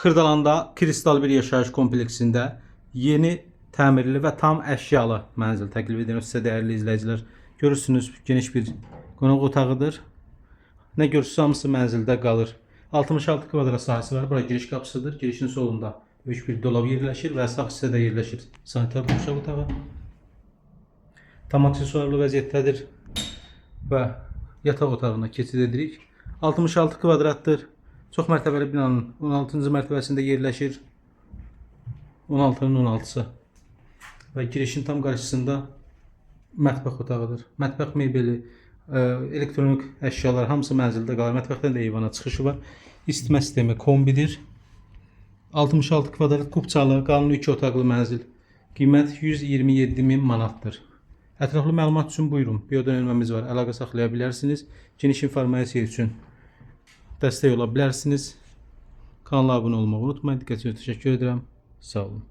Xırdalanda kristal bir yaşayış kompleksində yeni təmirli və tam əşyalı mənzil təklif edirəm sizə dəyərli izləyicilər. Görürsünüz, geniş bir qonaq otağıdır. Nə görürsünüz, hamısı mənzildə qalır. 66 kvadrat sahəsi var. Bura giriş qapısıdır. Girişin solunda böyük bir dolab yerləşir və sağ hissədə yerləşir sanitar quşaq otağı. Tam aksesuarlı vəziyyətdədir və yataq otağına keçid edirik. 66 kvadratdır. Çox mərtəbəli binanın 16-cı mərtəbəsində yerləşir. 16-nın 16-sı. Və girişin tam qarşısında mətbəx otağıdır. Mətbəx mebeli, elektronik əşyalar hamısı mənzildə qalır. Mətbəxdən də eyvana çıxışı var. İsitmə sistemi kombidir. 66 kvadrat kubçalı, qanuni 2 otaqlı mənzil. Qiymət 127.000 manatdır. Ətraflı məlumat üçün buyurun. Bioda nömrəmiz var. Əlaqə saxlaya bilərsiniz. Geniş informasiya üçün dəstək ola bilərsiniz. Kanala abunə olmağı unutmayın. Diqqətinizə təşəkkür edirəm. Sağ olun.